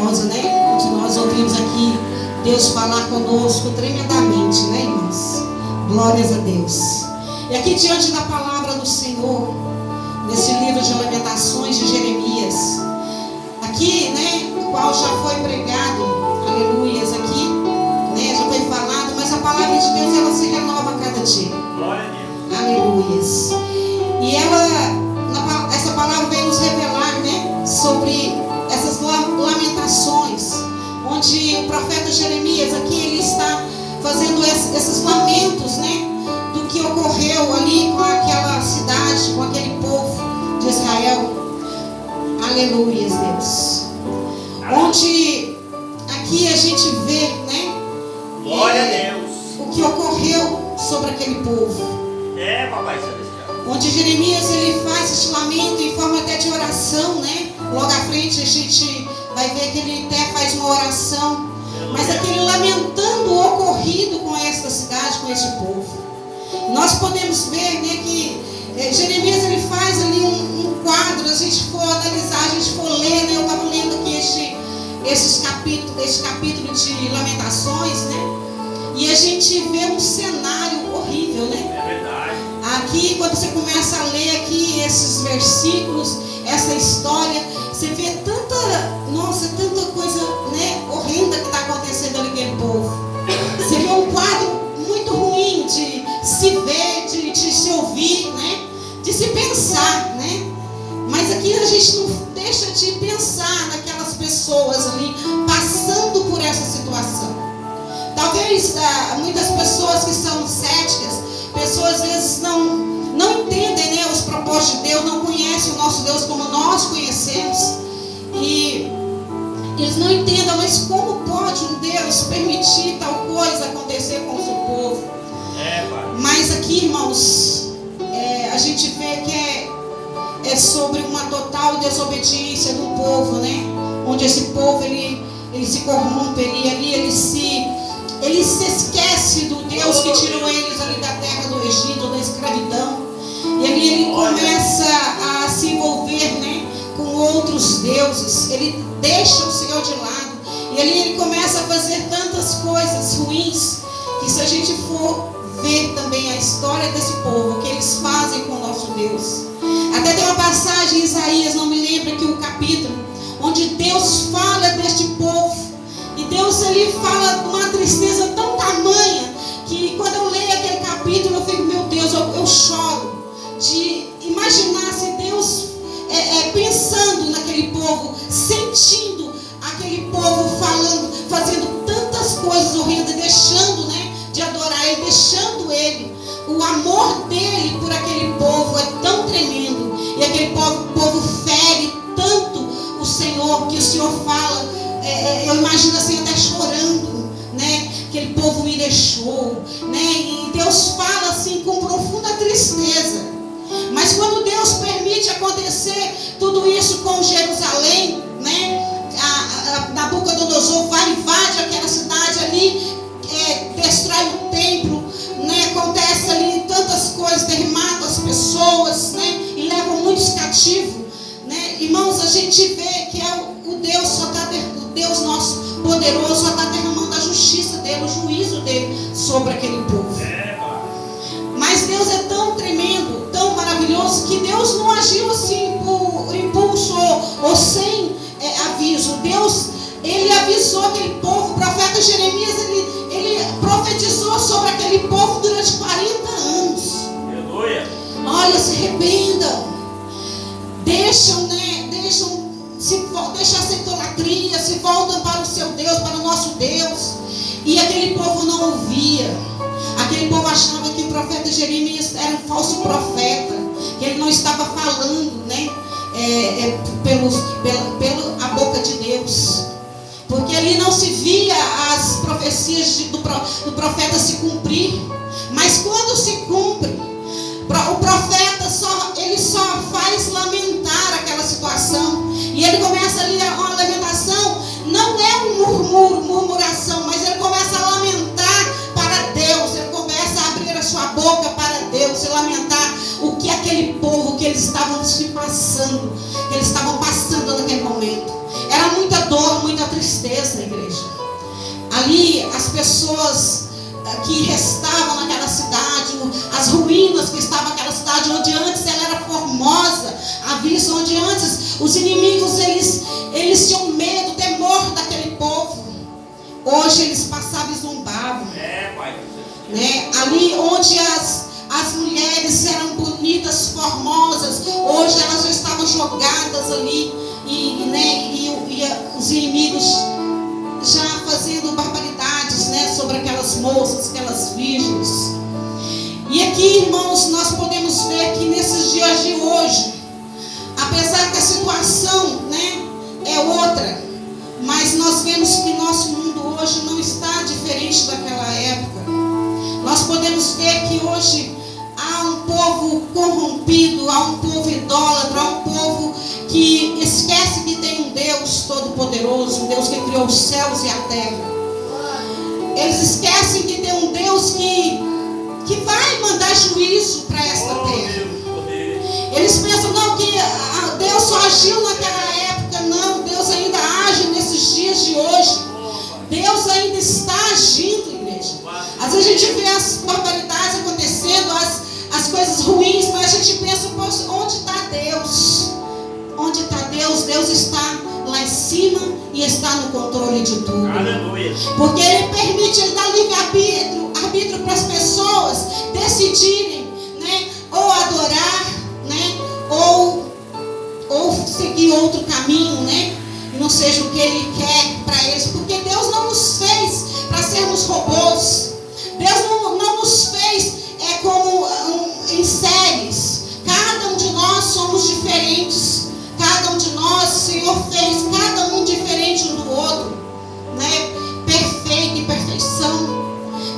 maravilhosa, né? Onde nós ouvimos aqui Deus falar conosco tremendamente, né, irmãos? Glórias a Deus. E aqui diante da palavra do Senhor, nesse livro de Lamentações de Jeremias, aqui, né, o qual já foi pregado, aleluias, aqui, né, já foi falado, mas a palavra de Deus, ela se renova a cada dia. Glória a Deus. Aleluias. E essa palavra vem nos revelar, né, sobre essas lamentações, onde o profeta Jeremias aqui, ele está fazendo esses lamentos, né, do que ocorreu ali com aquela cidade, com aquele povo de Israel. Aleluias, Deus. Onde aqui a gente vê, né, glória a Deus, o que ocorreu sobre aquele povo. Papai Celestial. Onde Jeremias, ele faz esse lamento em forma até de oração, né? Logo à frente a gente vai ver que ele até faz uma oração, mas aquele lamentando o ocorrido com esta cidade, com este povo. Nós podemos ver, né, que Jeremias, ele faz ali um quadro. A gente for analisar, a gente for ler, né? Eu estava lendo aqui esse capítulo de Lamentações, né? E a gente vê um cenário horrível, né? É verdade. Aqui, quando você começa a ler aqui esses versículos, essa história, você vê tanta coisa, né, horrenda que está acontecendo ali naquele povo. Você vê um quadro muito ruim de se ver, de se ouvir, né, de se pensar, né. Mas aqui a gente não deixa de pensar naquelas pessoas ali passando por essa situação. Talvez muitas pessoas que são céticas, pessoas às vezes não entendem, né, os propósitos de Deus, não conhecem o nosso Deus como nós conhecemos. E eles não entendam, mas como pode um Deus permitir tal coisa acontecer com o seu povo? Mas aqui, irmãos, a gente vê que é sobre uma total desobediência do povo, né? Onde esse povo, ele se corrompe, ele se esquece do Deus que tirou eles ali da terra do Egito, da escravidão. E ali ele começa a se envolver, né, com outros deuses. Ele deixa o Senhor de lado. E ali ele começa a fazer tantas coisas ruins, que se a gente for ver também a história desse povo, o que eles fazem com o nosso Deus. Até tem uma passagem em Isaías, não me lembro aqui o capítulo, onde Deus fala deste povo. E Deus, ele fala de uma tristeza tão tamanha, que quando eu leio aquele capítulo, eu fico, meu Deus, eu choro de imaginar se Deus pensando naquele povo, sentindo aquele povo falando, fazendo tantas coisas horrendas, deixando, né, de adorar Ele, deixando Ele. O amor dele por aquele povo é tão tremendo, e aquele povo fere tanto o Senhor, que o Senhor fala, eu imagino assim até chorando, né? Aquele povo me deixou, né? E Deus fala assim com profunda tristeza. Mas quando Deus permite acontecer tudo isso com Jerusalém, né? Nabucodonosor vai, invade aquela cidade ali, destrói o templo, né? Acontece ali tantas coisas, mata as pessoas, né? E levam muitos cativos, né? Irmãos, a gente vê que o Deus nosso poderoso só está derramando a justiça dele, o juízo dele sobre aquele povo. Mas Deus é tão tremendo, tão maravilhoso, que Deus não agiu assim por impulso ou sem aviso. Deus, ele avisou aquele povo. O profeta Jeremias, ele profetizou sobre aquele povo durante 40 anos. Aleluia. Olha, se arrependam, deixam essa idolatria, se voltam para o seu Deus, para o nosso Deus. E aquele povo não ouvia. Aquele povo achava que o profeta Jeremias era um falso profeta, que ele não estava falando, né, pela boca de Deus, porque ali não se via as profecias do profeta se cumprir. Mas quando se cumpre, o profeta só faz lamentar aquela situação. E ele começa ali uma lamentação, não é um murmuração, mas ele começa a lamentar para Deus. Ele começa a abrir a sua boca para Deus e lamentar o que aquele povo, que eles estavam se passando, que eles estavam passando naquele momento. Era muita dor, muita tristeza. tristeza, igreja. Ali as pessoas que restavam naquela cidade, as ruínas que estavam naquela cidade, onde antes ela era formosa, a vista, onde antes os inimigos eles tinham medo, temor daquele povo. Hoje eles passavam e zombavam. Né? Ali onde as mulheres eram bonitas, formosas, hoje elas já estavam jogadas ali e os inimigos já fazendo barbaridades, né, sobre aquelas moças, aquelas virgens. E aqui, irmãos, nós podemos ver que nesses dias de hoje, apesar que a situação, né, é outra, mas nós vemos que nosso mundo hoje não está diferente daquela época. Nós podemos ver que hoje há um povo corrompido, há um povo idólatra, há um povo que esquece que tem um Deus todo-poderoso, um Deus que criou os céus e a terra. Eles esquecem que tem um Deus que vai mandar juízo para esta terra. Eles pensam, não, que Deus só agiu naquela época. Não, Deus ainda age nesses dias de hoje. Deus ainda está agindo, igreja. Às vezes a gente vê as barbaridades acontecendo, as coisas ruins, mas a gente pensa, onde está Deus? Onde está Deus? Deus está lá em cima e está no controle de tudo. Aleluia. Porque Ele permite, Ele dá livre-arbítrio para as pessoas decidirem, né, ou adorar, né, ou seguir outro caminho, né, e não seja o que Ele quer para eles. Porque Deus não nos fez para sermos robôs. Deus não nos fez como em séries. Cada um de nós somos diferentes. Cada um de nós, o Senhor fez cada um diferente um do outro, né? Perfeito e perfeição.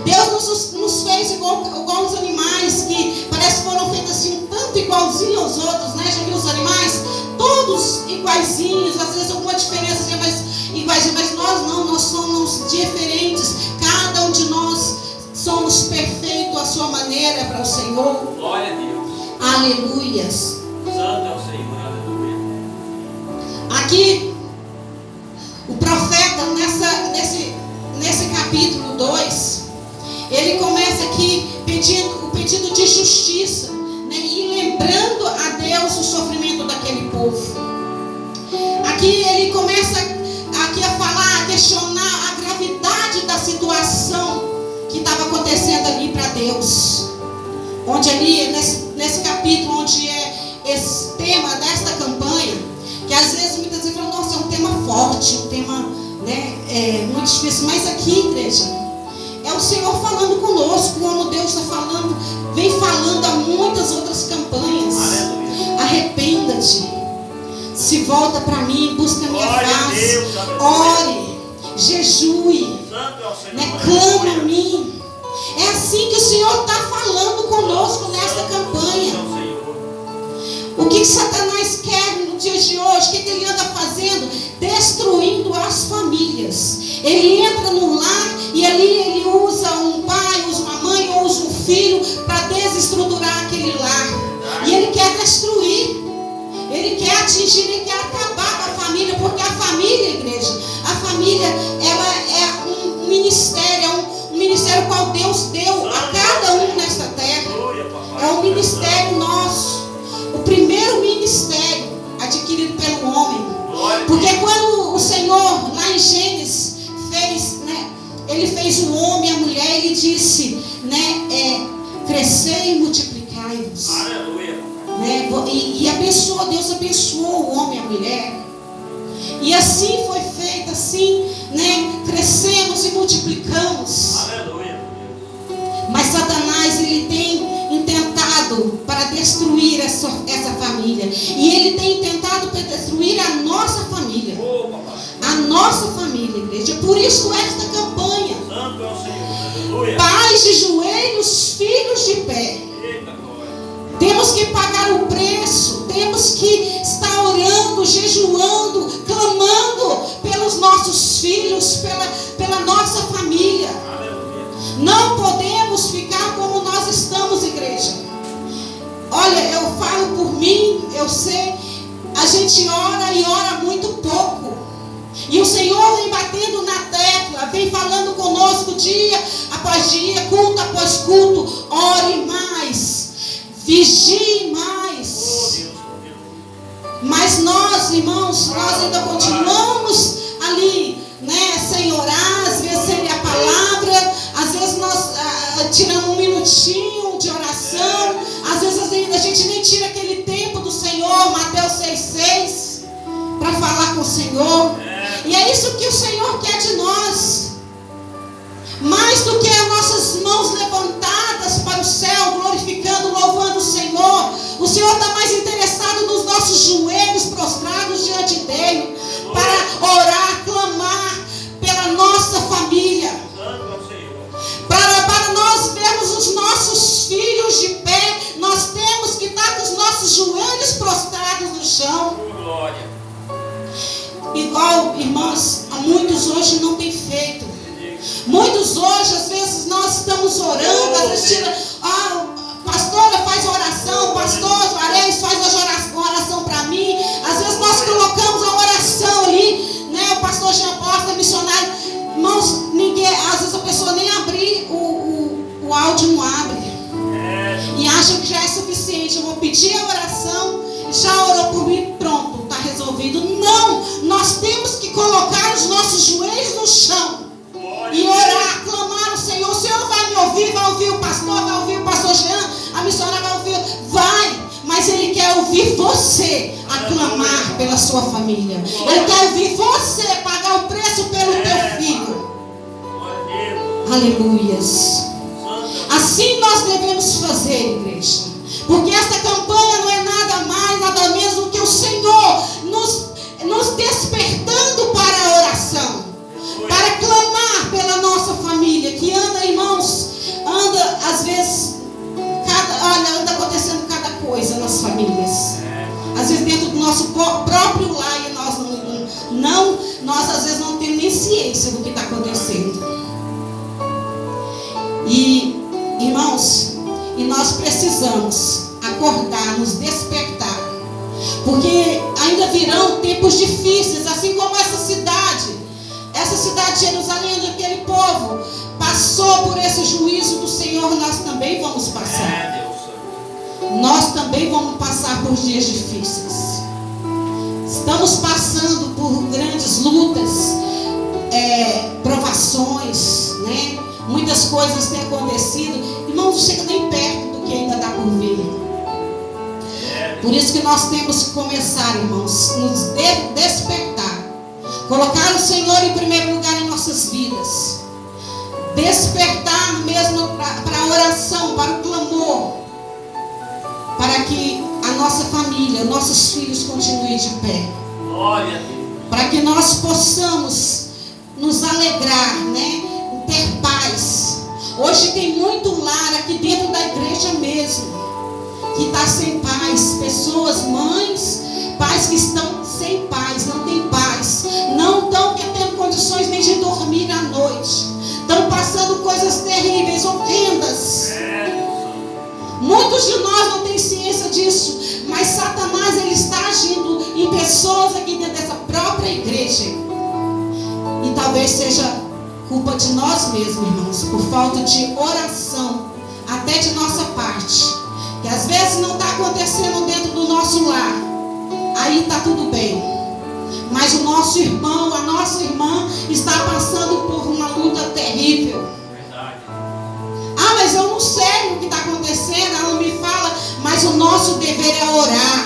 Deus nos fez igual os animais, que parece que foram feitos assim, tanto igualzinho aos outros, né? Já viu os animais? Todos iguaizinhos, às vezes alguma diferença, mas iguaizinho, mas nós não, nós somos diferentes. Cada um de nós somos perfeitos à sua maneira para o Senhor. Glória a Deus. Aleluias. Santo é o Senhor, aleluia. Aqui, o profeta, nesse capítulo 2, ele começa aqui o pedido de justiça, né, e lembrando a Deus o sofrimento daquele povo. Aqui ele começa aqui a falar, a questionar a gravidade da situação que estava acontecendo ali para Deus. Onde ali, nesse capítulo, onde é esse tema desta campanha, que às vezes, muitas vezes, falam, nossa, é um tema forte, um tema, né, muito difícil. Mas aqui, igreja, é o Senhor falando conosco, como Deus está falando, vem falando há muitas outras campanhas. Aleluia. Arrependa-te, se volta para mim, busca a minha face, Deus, ore, jejue, Santo é o Senhor, né, clama a mim. É assim que o Senhor está falando conosco nesta campanha. O que Satanás quer no dia de hoje? O que ele anda fazendo? Destruindo as famílias. Ele entra no lar e ali ele usa um pai, usa uma mãe, ou usa um filho para desestruturar aquele lar. E ele quer destruir. Ele quer atingir, ele quer acabar com a família. Porque a família, igreja, a família, ela é um ministério, um ministério qual Deus deu a cada um nesta terra. É um ministério nosso. O primeiro ministério adquirido pelo homem. Porque quando o Senhor, lá em Gênesis, fez, né, ele fez o homem e a mulher, ele disse, né, crescei e multiplicai-vos. Né, e abençoou, Deus abençoou o homem e a mulher. E assim foi feito, assim, né, crescemos e multiplicamos. Mas Satanás, ele tem intentado para destruir essa família. E ele tem intentado para destruir a nossa família. A nossa família, igreja. Por isso esta campanha. Santo é o Senhor, pais de joelhos, filhos de pé. Temos que pagar o preço. Temos que estar orando, jejuando, clamando pelos nossos filhos, pela nossa família. Não podemos ficar como nós estamos, igreja. Olha, eu falo por mim, eu sei, a gente ora e ora muito pouco. E o Senhor vem batendo na tecla, vem falando conosco dia após dia, culto após culto. Ore mais, vigie mais. Mas nós, irmãos, nós ainda continuamos ali, né, sem orar, às vezes sem ler a palavra, às vezes nós tiramos um minutinho de oração, às vezes a gente nem tira aquele tempo do Senhor, Mateus 6,6, para falar com o Senhor. E é isso que o Senhor quer de nós. Mais do que as nossas mãos levantadas para o céu, glorificando, louvando o Senhor está mais interessado nos nossos joelhos prostrados diante dele, para orar, clamar pela nossa família, para nós vermos os nossos filhos de pé. Nós temos que estar com os nossos joelhos prostrados no chão. Igual, irmãos, muitos hoje não têm feito. Muitos hoje, às vezes nós estamos orando, às vezes pastora faz oração, pastor Juarez faz uma oração para mim. Às vezes nós colocamos a oração ali, né? O pastor Jean Costa, missionário. Irmãos, às vezes a pessoa nem abrir o áudio, não abre. E acha que já é suficiente. Eu vou pedir a oração, já orou por mim, pronto, está resolvido. Não, nós temos que colocar os nossos joelhos no chão e orar, clamar ao Senhor. O Senhor vai me ouvir, vai ouvir o pastor, vai ouvir o pastor Jean, a missionária vai ouvir, mas Ele quer ouvir você a clamar pela sua família. Ele quer ouvir você pagar o preço pelo teu filho. Aleluias. Assim nós devemos fazer, igreja, porque esta campanha não é nada mais, nada menos do que o Senhor nos despertando para a oração, para clamar pela nossa família, que anda, irmãos, às vezes, anda acontecendo cada coisa nas famílias. Às vezes dentro do nosso próprio lar, e nós às vezes não temos nem ciência do que está acontecendo. E, irmãos, nós precisamos acordar, nos despertar, porque ainda virão tempos difíceis, assim como essa cidade de Jerusalém, onde aquele povo passou por esse juízo do Senhor. Nós também vamos passar. Nós também vamos passar por dias difíceis. Estamos passando por grandes lutas, provações, né? Muitas coisas têm acontecido. Irmãos, não chega nem perto do que ainda dá por vir. Por isso que nós temos que começar, irmãos, nos despertar. Colocar o Senhor em primeiro lugar em nossas vidas. Despertar mesmo para a oração, para o clamor, para que a nossa família, nossos filhos continuem de pé. Para que nós possamos nos alegrar, né? Ter paz. Hoje tem muito lar aqui dentro da igreja mesmo que está sem paz. Pessoas, mães, pais que estão sem paz, não tem paz, não estão tendo condições nem de dormir à noite, estão passando coisas terríveis, horrendas. Muitos de nós não têm ciência disso, mas Satanás, ele está agindo em pessoas aqui dentro dessa própria igreja. E talvez seja culpa de nós mesmos, irmãos, por falta de oração, até de nossa parte, que às vezes não está acontecendo dentro do nosso lar. Aí está tudo bem, mas o nosso irmão, a nossa irmã está passando por uma luta terrível. Mas eu não sei o que está acontecendo, ela não me fala. Mas o nosso dever é orar.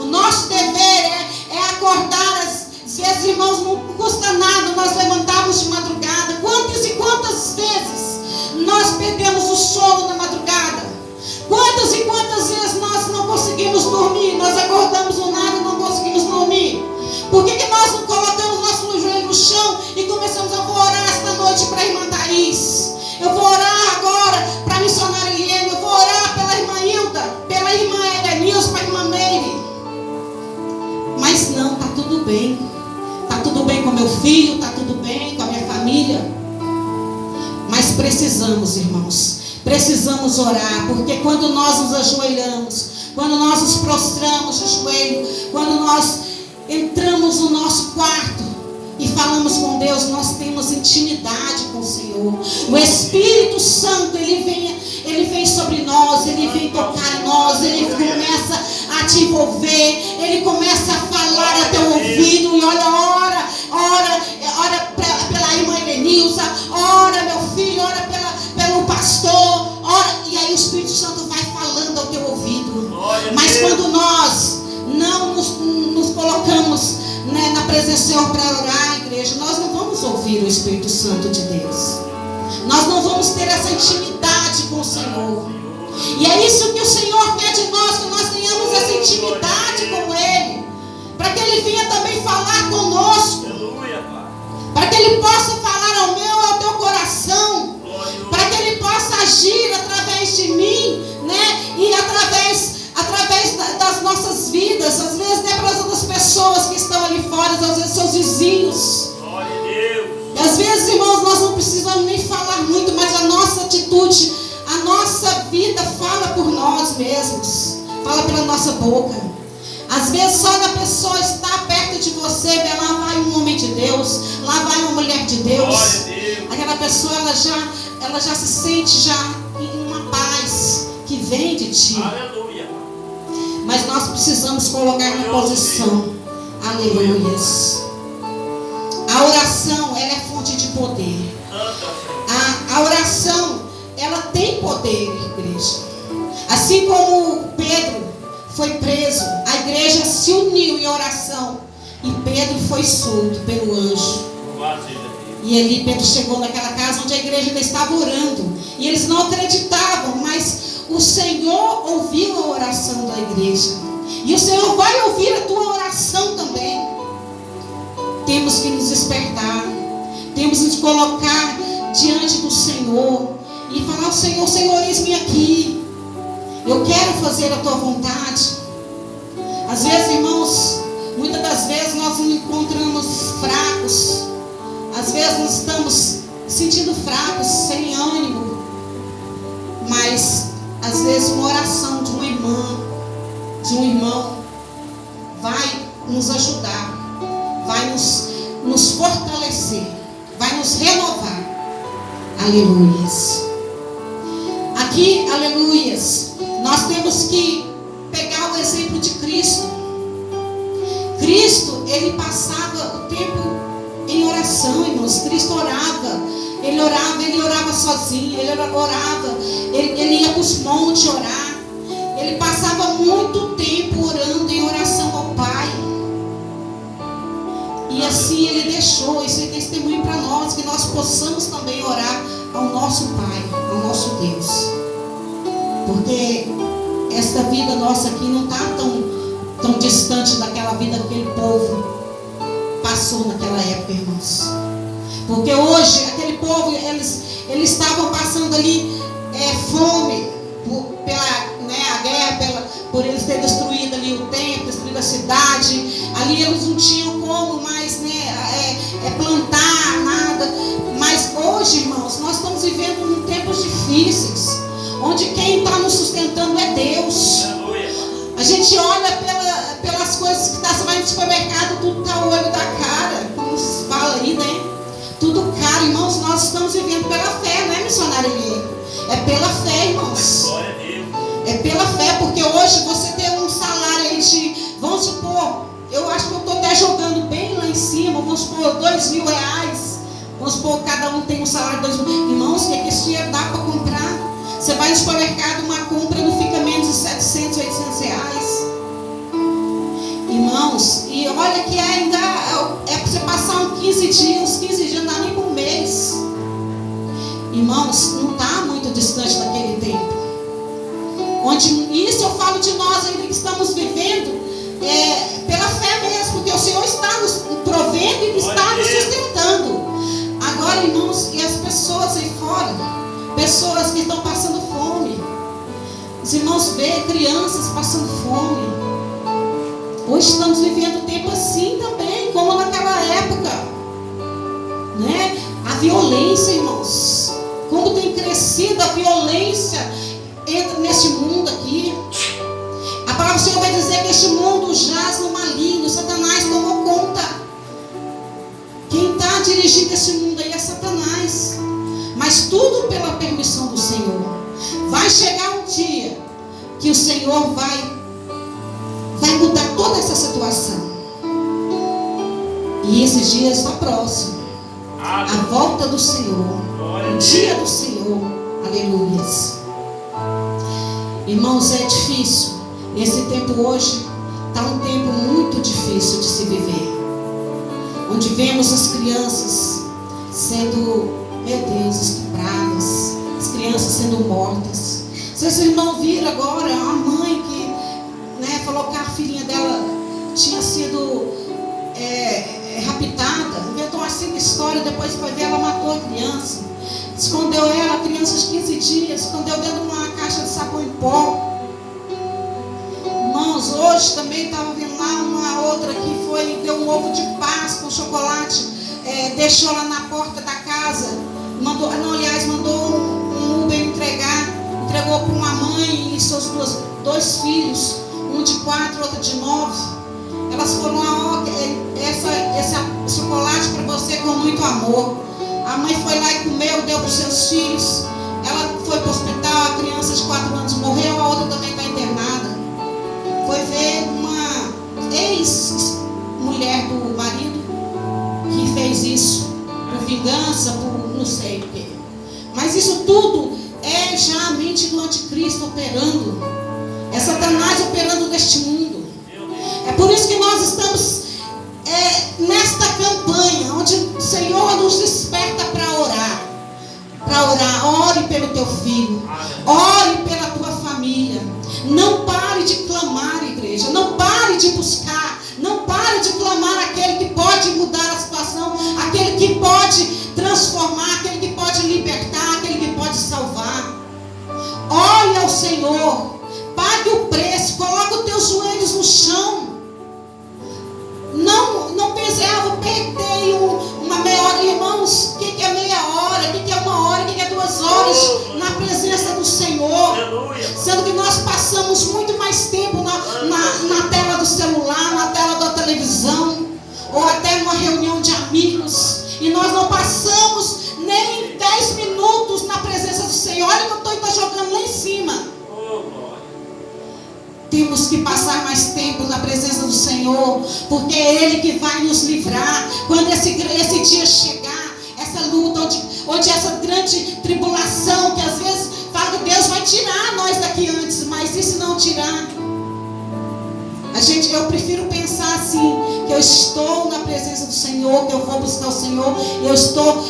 O nosso dever é acordar. Às vezes, irmãos, não custa nada nós levantarmos de madrugada. Quantas e quantas vezes nós perdemos o sono na madrugada? Quantas e quantas vezes nós não conseguimos dormir? Nós acordamos do nada e não conseguimos dormir. Por que nós não colocamos nosso joelho no chão e começamos a orar esta noite para a irmã Thaís? Eu vou orar agora para a missionária Eliane. Eu vou orar pela irmã Hilda, pela irmã Edenilson, para a irmã Meire. Mas não, está tudo bem. Está tudo bem com meu filho, está tudo bem com a minha família. Mas precisamos, irmãos, precisamos orar. Porque quando nós nos ajoelhamos, quando nós nos prostramos de joelho, quando nós entramos no nosso quarto e falamos com Deus, nós temos intimidade com o Senhor. O Espírito Santo, ele vem sobre nós, ele vem tocar em nós, ele começa a te envolver, ele começa a falar a teu ouvido, e olha, ora pela irmã Elenilza, ora meu filho, ora pelo pastor, ora, e aí o Espírito Santo vai falando ao teu ouvido. Mas quando nós não nos colocamos, né, na presença do Senhor para orar, igreja, nós não vamos ouvir o Espírito Santo de Deus. Nós não vamos ter essa intimidade com o Senhor. E é isso que o Senhor quer de nós, que nós tenhamos essa intimidade com Ele, para que Ele venha também falar conosco, para que Ele possa falar ao meu, ao teu coração, para que Ele possa agir através de mim, né? E através das nossas vidas, às vezes, né, para as outras pessoas que estão ali fora, às vezes seus vizinhos. E às vezes, irmãos, nós não precisamos nem falar muito, mas a nossa atitude, a nossa vida fala por nós mesmos, fala pela nossa boca. Às vezes só da pessoa estar perto de você, vê, lá vai um homem de Deus, lá vai uma mulher de Deus. Aquela pessoa, ela já se sente já em uma paz que vem de ti. Aleluia. Mas nós precisamos colocar na posição. Aleluias. A oração, ela é fonte de poder. A oração, ela tem poder, igreja. Assim como Pedro foi preso, a igreja se uniu em oração e Pedro foi solto pelo anjo. E ali Pedro chegou naquela casa onde a igreja ainda estava orando, e eles não acreditavam, mas o Senhor ouviu a oração da igreja, e o Senhor vai ouvir a tua oração também. Temos que nos despertar, temos que nos colocar diante do Senhor e falar ao Senhor: Senhor, eis-me aqui, eu quero fazer a tua vontade. Às vezes, irmãos, muitas das vezes nós nos encontramos fracos, às vezes nós estamos sentindo fracos, sem ânimo, mas às vezes uma oração de uma irmã, de um irmão, vai nos ajudar, vai nos fortalecer, vai nos renovar. Aleluias. Aqui, aleluias, nós temos que pegar o exemplo de Cristo. Cristo, ele passava o tempo em oração, irmãos. Cristo orava, ele orava sozinho, ele orava, ele ia para os montes orar, ele passava muito tempo orando em oração ao Pai. E assim ele deixou, isso é testemunho para nós, que nós possamos também orar ao nosso Pai, ao nosso Deus. Porque esta vida nossa aqui não está tão distante daquela vida que aquele povo passou naquela época, irmãos. Porque hoje, aquele povo, eles estavam passando ali fome, a guerra, por eles terem destruído ali o templo, destruído a cidade. Ali eles não tinham como mais plantar nada. Mas hoje, irmãos, nós estamos vivendo em tempos difíceis, onde quem está nos sustentando é Deus. A gente olha pelas coisas que você vai no supermercado, tudo está o olho da cara, como se fala aí, né? Tudo caro, irmãos. Nós estamos vivendo pela fé, não é, missionário Eli? É pela fé, irmãos. É pela fé, porque hoje você tem um salário aí de, vamos supor, eu acho que eu estou até jogando bem lá em cima, vamos supor, R$2.000. Vamos supor, cada um tem um salário de R$2.000. Irmãos, o que esse dinheiro dá para comprar? Você vai no supermercado, uma compra não fica menos de R$700, R$800. Irmãos, e olha que ainda é para você passar uns 15 dias, não dá nem por um mês. Irmãos, não está muito distante daquele tempo. Isso eu falo de nós ainda que estamos vivendo pela fé mesmo, porque o Senhor está nos provendo e está nos sustentando. Agora, irmãos, e as pessoas aí fora, pessoas que estão passando fome, os irmãos veem crianças passando fome. Hoje estamos vivendo um tempo assim também, como naquela época, né? A violência, irmãos, como tem crescido a violência neste mundo aqui. A palavra do Senhor vai dizer que este mundo jaz no maligno. Satanás tomou conta. Quem dirigindo esse mundo aí é Satanás. Mas tudo pela permissão do Senhor. Vai chegar um dia que o Senhor vai mudar toda essa situação. E esses dias está próximo. A volta do Senhor. O dia do Senhor. Aleluias. Irmãos, é difícil. Esse tempo hoje está um tempo muito difícil de se viver. Onde vemos as crianças sendo, meu Deus, estupradas. As crianças sendo mortas. Vocês irmãos viram agora a mãe que falou que a filhinha dela tinha sido raptada. Inventou assim uma história. Depois foi ver, ela matou a criança. Escondeu ela, a criança de 15 dias. Escondeu dentro de uma caixa de sabão em pó. Irmãos, hoje também estava vendo lá uma outra que foi, deu um ovo de Páscoa com chocolate, deixou lá na porta da casa, mandou um Uber entregou para uma mãe e seus dois filhos, um de 4, outro de 9. Elas foram esse chocolate para você com muito amor. A mãe foi lá e comeu, deu para os seus filhos. Ela foi para o hospital, a criança de 4 anos morreu, a outra também está internada. Foi ver uma ex-mulher do marido que fez isso por vingança, por não sei o quê. Mas isso tudo é já a mente do anticristo operando. É Satanás operando neste mundo. É por isso que nós estamos nesta campanha, onde o Senhor nos desperta para orar. Ore pelo teu filho. Ore pela tua família. Não pare de clamar, igreja. Não pare de buscar. Não pare de clamar aquele que pode mudar a situação, aquele que pode transformar, aquele que pode libertar, aquele que pode salvar. Ore ao Senhor. Pague o preço. Coloque os teus joelhos no chão. Não pense, vou perder uma meia hora. Irmãos, o que é meia hora? O que é uma hora? O que é 2 horas na presença do Senhor? Sendo que nós passamos muito mais tempo na tela do celular, na tela da televisão, ou até numa reunião de amigos, e nós não passamos nem 10 minutos na presença do Senhor. Olha que eu estou jogando lá em cima. Temos que passar mais tempo na presença do Senhor, porque é Ele que vai nos livrar. Quando esse dia chegar, essa luta, onde essa grande tribulação, que às vezes fala que Deus vai tirar nós daqui antes, mas e se não tirar? Eu prefiro pensar assim, que eu estou na presença do Senhor, que eu vou buscar o Senhor,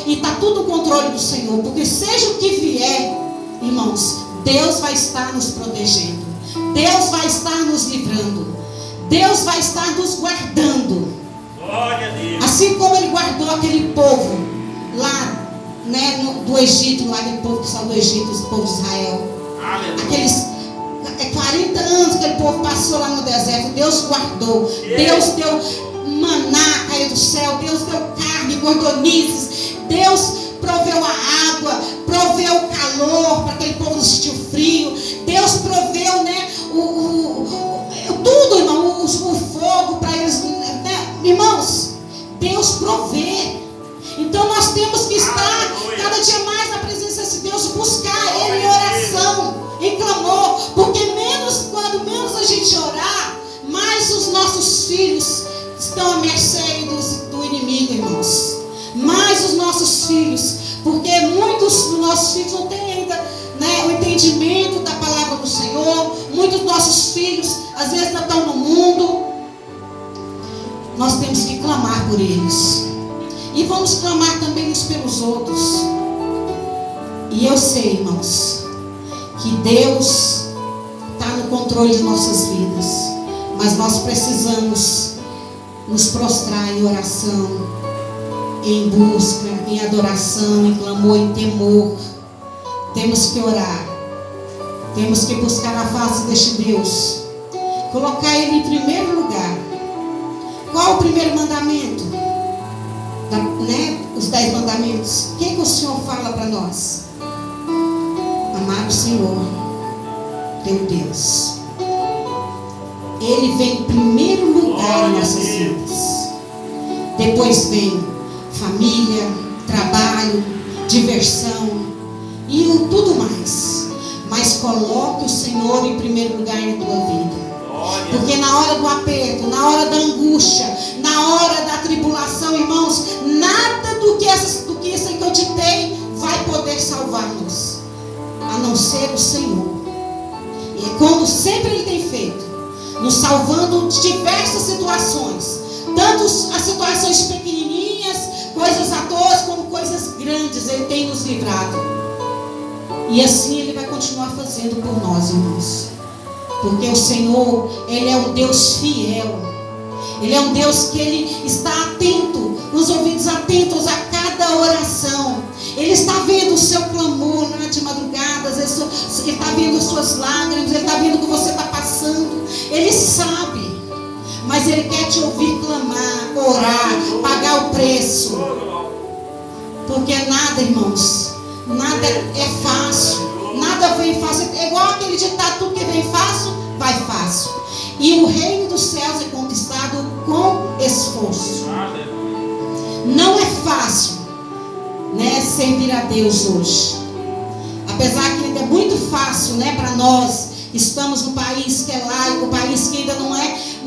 e está tudo no controle do Senhor, porque seja o que vier, irmãos, Deus vai estar nos protegendo. Deus vai estar nos livrando. Deus vai estar nos guardando. Glória a Deus. Assim como Ele guardou aquele povo lá, do Egito, lá aquele povo que saiu do Egito, o povo de Israel. Aqueles 40 anos que aquele povo passou lá no deserto. Deus guardou. Deus deu maná, caiu do céu. Deus deu carne, gordonizes. Deus proveu a água, proveu o calor para aquele povo não sentir frio. Deus proveu, tudo, irmão, o fogo para eles, irmãos. Deus provê. Então nós temos que estar cada dia mais na presença de Deus, buscar Ele em oração, em clamor, porque quando menos a gente orar, mais os nossos filhos estão à mercê do inimigo, irmãos. Mais os nossos filhos, porque muitos dos nossos filhos não têm ainda o entendimento da palavra do Senhor. Muitos dos nossos filhos às vezes ainda estão no mundo. Nós temos que clamar por eles, e vamos clamar também uns pelos outros. E eu sei, irmãos, que Deus está no controle de nossas vidas, mas nós precisamos nos prostrar em oração, em busca, em adoração, em clamor, em temor. Temos que orar. Temos que buscar a face deste Deus. Colocar Ele em primeiro lugar. Qual o primeiro mandamento? Os 10 mandamentos. O que o Senhor fala para nós? Amar o Senhor, teu Deus. Ele vem em primeiro lugar em nossas vidas. Depois vem família, trabalho, diversão e tudo mais. Mas coloque o Senhor em primeiro lugar na tua vida. Porque na hora do aperto, na hora da angústia, na hora da tribulação, irmãos, nada do que isso que eu ditei vai poder salvar-nos, a não ser o Senhor. E é como sempre Ele tem feito, nos salvando de diversas situações, tanto as situações pequenininhas, coisas à toa, como coisas grandes, Ele tem nos livrado. E assim Ele vai continuar fazendo por nós, irmãos. Porque o Senhor, Ele é um Deus fiel. Ele é um Deus que Ele está atento, os ouvidos atentos a cada oração. Ele está vendo o seu clamor lá de madrugada, Ele está vendo as suas lágrimas, Ele está vendo o que você está passando. Ele sabe, mas Ele quer te ouvir clamar, orar, pagar o preço. Porque nada, irmãos, nada é fácil. Nada vem fácil. É igual aquele ditado: tudo que vem fácil, vai fácil. E o reino dos céus é conquistado com esforço. Não é fácil, né, servir a Deus hoje. Apesar que ainda é muito fácil, né, para nós. Estamos num país que é laico, um país que ainda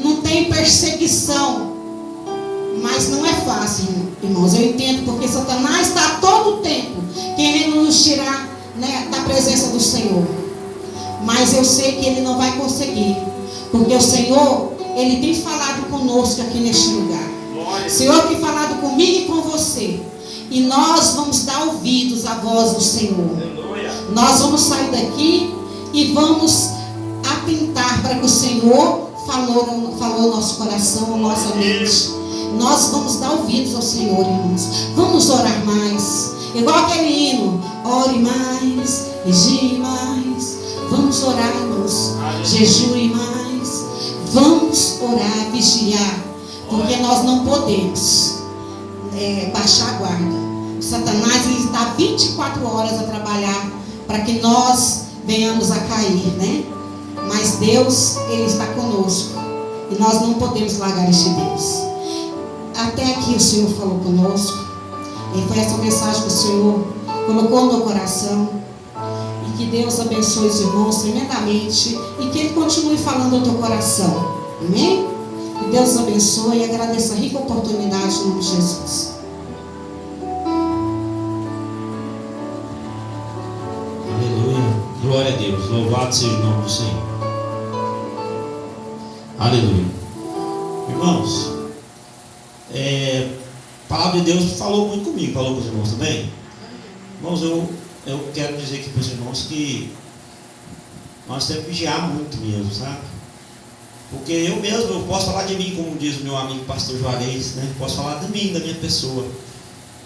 não tem perseguição. Mas não é fácil, irmãos. Eu entendo, porque Satanás está a todo tempo querendo nos tirar, né, da presença do Senhor. Mas eu sei que Ele não vai conseguir, porque o Senhor, Ele tem falado conosco aqui neste lugar. O Senhor tem falado comigo e com você. E nós vamos dar ouvidos à voz do Senhor. Nós vamos sair daqui e vamos atentar para que o Senhor falou ao nosso coração, à nossa mente. Nós vamos dar ouvidos ao Senhor, irmãos. Vamos orar mais. Igual aquele hino: ore mais, vigie mais. Vamos orar, irmãos. Jejue mais. Vamos orar, vigiar. Porque nós não podemos baixar a guarda. O Satanás, ele está 24 horas a trabalhar para que nós venhamos a cair, né? Mas Deus, Ele está conosco. E nós não podemos largar este Deus. Até aqui o Senhor falou conosco. E foi essa mensagem que o Senhor colocou no meu coração. E que Deus abençoe os irmãos tremendamente. E que Ele continue falando no teu coração. Amém? Que Deus abençoe e agradeça a rica oportunidade em nome de Jesus. Aleluia. Glória a Deus. Louvado seja o nome do Senhor. Aleluia. Irmãos, a palavra de Deus falou muito comigo, falou com os irmãos também. Irmãos, eu quero dizer aqui para os irmãos que nós temos que vigiar muito mesmo, sabe? Porque eu posso falar de mim, como diz o meu amigo pastor Juarez, né? Posso falar de mim, da minha pessoa.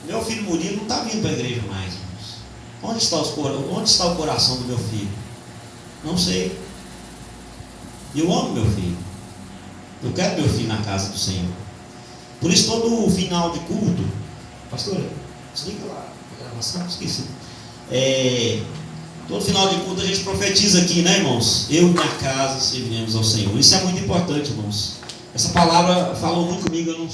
Meu filho Murilo não está vindo para a igreja mais, irmãos. Onde está o coração do meu filho? Não sei. Eu amo meu filho. Eu quero meu filho na casa do Senhor. Por isso, todo final de culto, pastora, desliga lá a gravação, esqueci. Todo final de culto a gente profetiza aqui, né, irmãos? Eu e minha casa serviremos ao Senhor. Isso é muito importante, irmãos. Essa palavra falou muito comigo, eu não